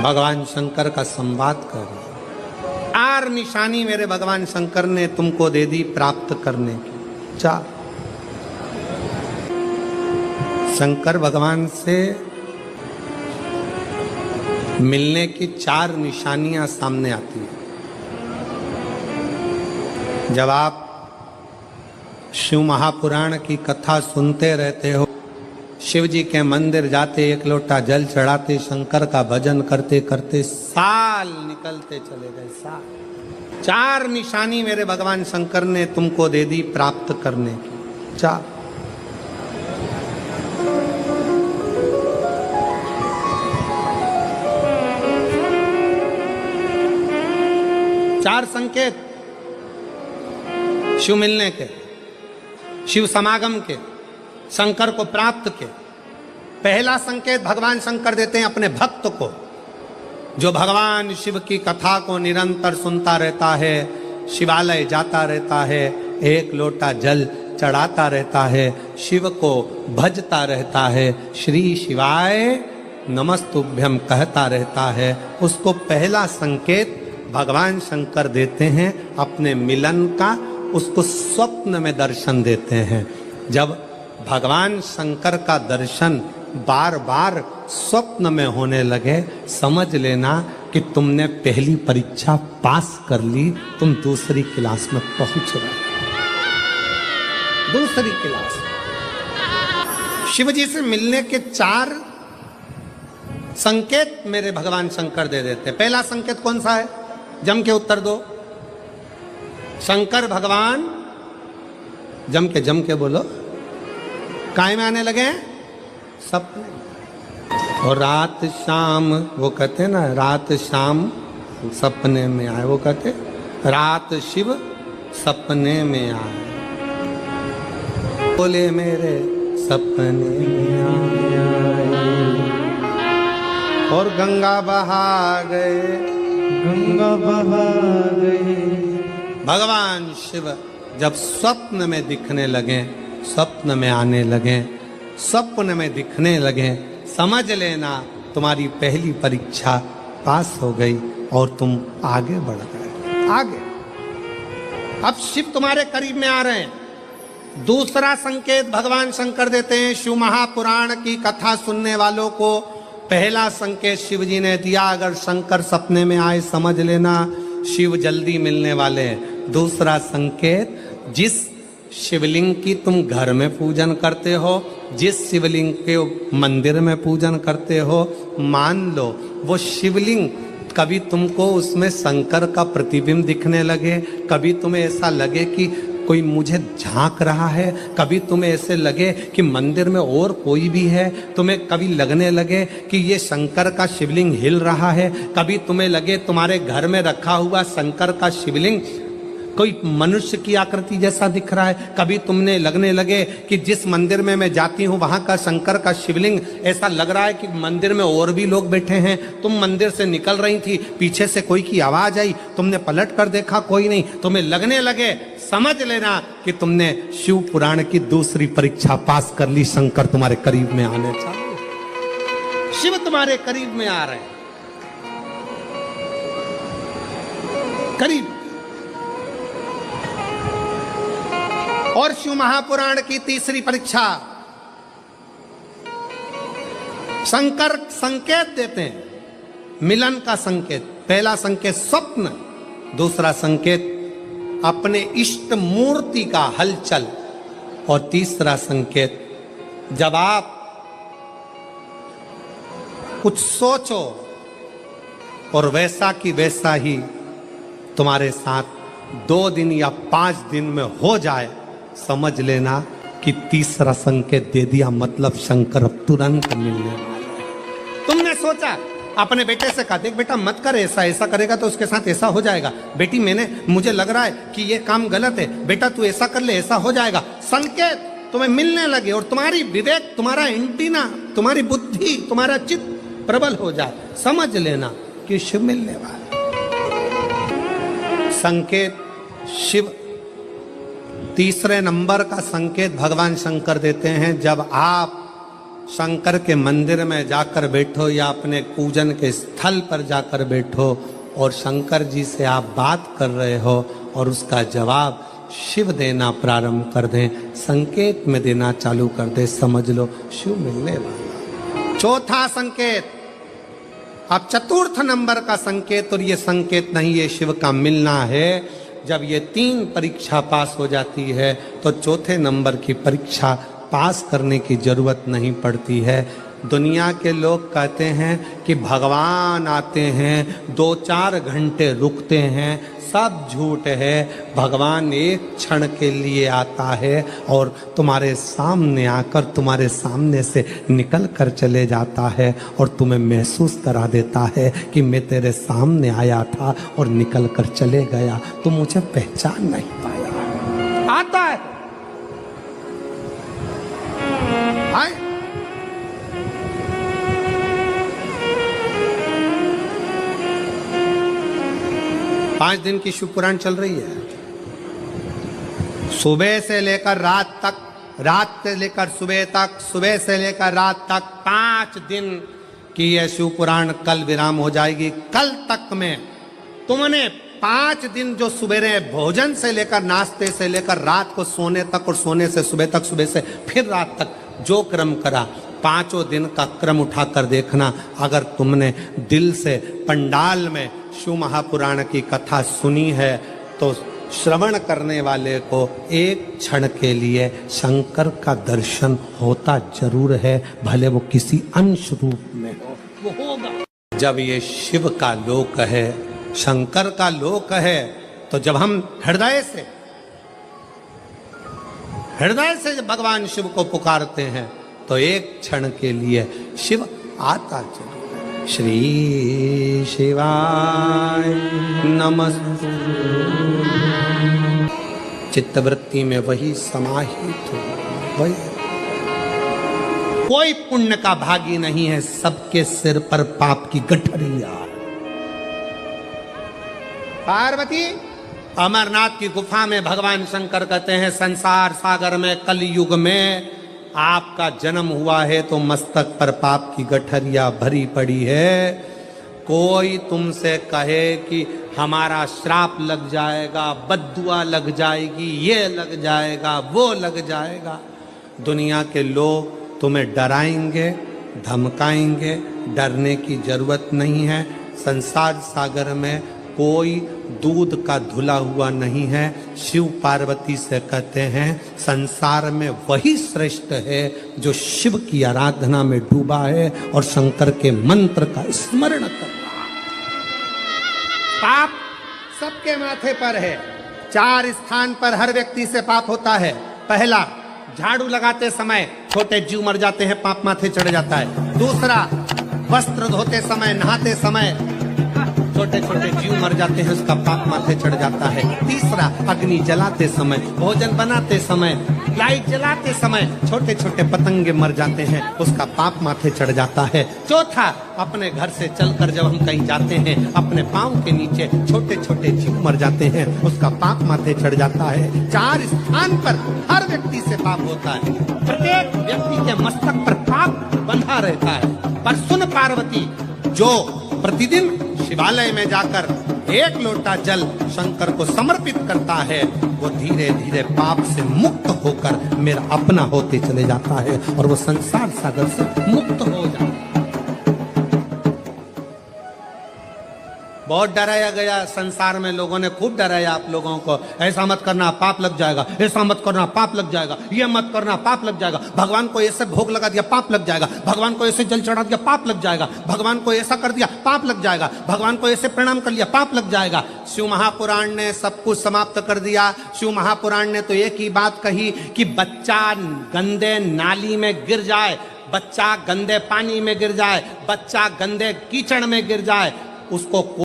भगवान शंकर का संवाद कर रहे। 4 निशानी मेरे भगवान शंकर ने तुमको दे दी प्राप्त करने की। 4 शंकर भगवान से मिलने की 4 निशानियां सामने आती हैं। जब आप शिव महापुराण की कथा सुनते रहते हो, शिव जी के मंदिर जाते, 1 लोटा जल चढ़ाते, शंकर का भजन करते करते साल निकलते चले गए। साल। 4 निशानी मेरे भगवान शंकर ने तुमको दे दी प्राप्त करने की। 4 संकेत शिव मिलने के, शिव समागम के, शंकर को प्राप्त के। पहला संकेत भगवान शंकर देते हैं अपने भक्त को, जो भगवान शिव की कथा को निरंतर सुनता रहता है, शिवालय जाता रहता है, 1 लोटा जल चढ़ाता रहता है, शिव को भजता रहता है, श्री शिवाय नमस्तुभ्यम कहता रहता है। उसको पहला संकेत भगवान शंकर देते हैं अपने मिलन का, उसको स्वप्न में दर्शन देते हैं। जब भगवान शंकर का दर्शन बार बार स्वप्न में होने लगे, समझ लेना कि तुमने पहली परीक्षा पास कर ली, तुम दूसरी क्लास में पहुंच रहे। दूसरी क्लास। शिव जी से मिलने के 4 संकेत मेरे भगवान शंकर दे देते। पहला संकेत कौन सा है? जम के उत्तर दो। शंकर भगवान जम के बोलो, काय में आने लगे? सपने। और रात शाम, वो कहते ना, रात शाम सपने में आए। वो कहते रात शिव सपने में आए, बोले मेरे सपने में आए। और गंगा बहा गए, गंगा बहा गए। भगवान शिव जब स्वप्न में दिखने लगे, स्वप्न में आने लगे, स्वप्न में दिखने लगे, समझ लेना तुम्हारी पहली परीक्षा पास हो गई और तुम आगे बढ़ गए। आगे। अब शिव तुम्हारे करीब में आ रहे हैं। दूसरा संकेत भगवान शंकर देते हैं शिव महापुराण की कथा सुनने वालों को। पहला संकेत शिव जी ने दिया, अगर शंकर सपने में आए समझ लेना शिव जल्दी मिलने वाले हैं। दूसरा संकेत, जिस शिवलिंग की तुम घर में पूजन करते हो, जिस शिवलिंग के मंदिर में पूजन करते हो, मान लो वो शिवलिंग कभी तुमको उसमें शंकर का प्रतिबिंब दिखने लगे, कभी तुम्हें ऐसा लगे कि कोई मुझे झांक रहा है, कभी तुम्हें ऐसे लगे कि मंदिर में और कोई भी है, तुम्हें कभी लगने लगे कि ये शंकर का शिवलिंग हिल रहा है, कभी तुम्हें लगे तुम्हारे घर में रखा हुआ शंकर का शिवलिंग कोई मनुष्य की आकृति जैसा दिख रहा है, कभी तुमने लगने लगे कि जिस मंदिर में मैं जाती हूँ वहां का शंकर का शिवलिंग ऐसा लग रहा है कि मंदिर में और भी लोग बैठे हैं। तुम मंदिर से निकल रही थी, पीछे से कोई की आवाज आई, तुमने पलट कर देखा कोई नहीं, तुम्हें लगने लगे, समझ लेना कि तुमने शिव पुराण की दूसरी परीक्षा पास कर ली। शंकर तुम्हारे करीब में आने चाहिए, शिव तुम्हारे करीब में आ रहे हैं, करीब। और शिव महापुराण की तीसरी परीक्षा, शंकर संकेत देते हैं मिलन का संकेत। पहला संकेत स्वप्न, दूसरा संकेत अपने इष्ट मूर्ति का हलचल, और तीसरा संकेत जब आप कुछ सोचो और वैसा की वैसा ही तुम्हारे साथ 2 दिन या 5 दिन में हो जाए, समझ लेना कि तीसरा संकेत दे दिया, मतलब शंकर अब तुरंत मिलने वाले हैं। तुमने सोचा, अपने बेटे से कहा, देख बेटा मत कर ऐसा, ऐसा करेगा तो उसके साथ ऐसा हो जाएगा। बेटी मुझे लग रहा है कि ये काम गलत है, बेटा तू ऐसा कर ले, ऐसा हो जाएगा। संकेत तुम्हें मिलने लगे और तुम्हारी विवेक, तुम्हारा एंटीना, तुम्हारी बुद्धि, तुम्हारा चित्त प्रबल हो जाए, समझ लेना कि शिव मिलने वाला। संकेत शिव। तीसरे नंबर का संकेत भगवान शंकर देते हैं, जब आप शंकर के मंदिर में जाकर बैठो या अपने पूजन के स्थल पर जाकर बैठो और शंकर जी से आप बात कर रहे हो और उसका जवाब शिव देना प्रारंभ कर दें, संकेत में देना चालू कर दे, समझ लो शिव मिलने वाला। चौथा संकेत, अब चतुर्थ नंबर का संकेत, और ये संकेत नहीं, ये शिव का मिलना है। जब ये 3 परीक्षा पास हो जाती है तो चौथे नंबर की परीक्षा पास करने की जरूरत नहीं पड़ती है। दुनिया के लोग कहते हैं कि भगवान आते हैं, 2-4 घंटे रुकते हैं, सब झूठ है। भगवान एक क्षण के लिए आता है और तुम्हारे सामने आकर तुम्हारे सामने से निकल कर चले जाता है और तुम्हें महसूस करा देता है कि मैं तेरे सामने आया था और निकल कर चले गया, तुम मुझे पहचान नहीं पाया। आता है, आए। पांच दिन की शिव पुराण चल रही है, सुबह से लेकर रात तक, रात से लेकर सुबह तक, सुबह से लेकर रात तक 5 दिन की यह शिव पुराण कल विराम हो जाएगी। कल तक में तुमने 5 दिन जो सवेरे भोजन से लेकर नाश्ते से लेकर रात को सोने तक और सोने से सुबह तक, सुबह से फिर रात तक जो क्रम करा, 5 दिन का क्रम उठाकर देखना। अगर तुमने दिल से पंडाल में शिव महापुराण की कथा सुनी है तो श्रवण करने वाले को एक क्षण के लिए शंकर का दर्शन होता जरूर है, भले वो किसी अंश रूप में हो, वो होगा। जब ये शिव का लोक है, शंकर का लोक है, तो जब हम हृदय से भगवान शिव को पुकारते हैं तो एक क्षण के लिए शिव आता जरूर है। श्री शिवाय नमस्तु। चित्तवृत्ति में वही समाहित हो, वही। कोई पुण्य का भागी नहीं है, सबके सिर पर पाप की गठरिया। पार्वती, अमरनाथ की गुफा में भगवान शंकर कहते हैं, संसार सागर में कलयुग में आपका जन्म हुआ है तो मस्तक पर पाप की गठरिया भरी पड़ी है। कोई तुमसे कहे कि हमारा श्राप लग जाएगा, बद्दुआ लग जाएगी, ये लग जाएगा, वो लग जाएगा, दुनिया के लोग तुम्हें डराएंगे, धमकाएंगे। डरने की जरूरत नहीं है। संसार सागर में कोई दूध का धुला हुआ नहीं है। शिव पार्वती से कहते हैं, संसार में वही श्रेष्ठ है जो शिव की आराधना में डूबा है और शंकर के मंत्र का स्मरण कर रहा है। पाप सबके माथे पर है। 4 स्थान पर हर व्यक्ति से पाप होता है। पहला, झाड़ू लगाते समय छोटे जीव मर जाते हैं, पाप माथे चढ़ जाता है। दूसरा, वस्त्र धोते समय, नहाते समय छोटे छोटे जीव मर जाते हैं, उसका पाप माथे चढ़ जाता है। तीसरा, अग्नि जलाते समय, भोजन बनाते समय, लाइट जलाते समय छोटे छोटे पतंगे मर जाते हैं, उसका पाप माथे चढ़ जाता है। चौथा, अपने घर से चलकर जब हम कहीं जाते हैं, अपने पांव के नीचे छोटे छोटे जीव मर जाते हैं, उसका पाप माथे चढ़ जाता है। 4 स्थान पर हर व्यक्ति से पाप होता है। प्रत्येक व्यक्ति के मस्तक पर पाप बंधा रहता है। पर सुन पार्वती, जो प्रतिदिन शिवालय में जाकर 1 लोटा जल शंकर को समर्पित करता है, वो धीरे धीरे पाप से मुक्त होकर मेरा अपना होते चले जाता है और वो संसार सागर से मुक्त हो जाता है। बहुत डराया गया संसार में, लोगों ने खूब डराया आप लोगों को, ऐसा मत करना पाप लग जाएगा, ऐसा मत करना पाप लग जाएगा, ये मत करना पाप लग जाएगा, भगवान को ऐसे भोग लगा दिया पाप लग जाएगा, भगवान को ऐसे जल चढ़ा दिया पाप लग जाएगा, भगवान को ऐसा कर दिया पाप लग जाएगा, भगवान को ऐसे प्रणाम कर लिया पाप लग जाएगा। शिव महापुराण ने सब कुछ समाप्त कर दिया। शिव महापुराण ने तो एक ही बात कही कि बच्चा गंदे नाली में गिर जाए, बच्चा गंदे पानी में गिर जाए, बच्चा गंदे कीचड़ में गिर जाए, उसको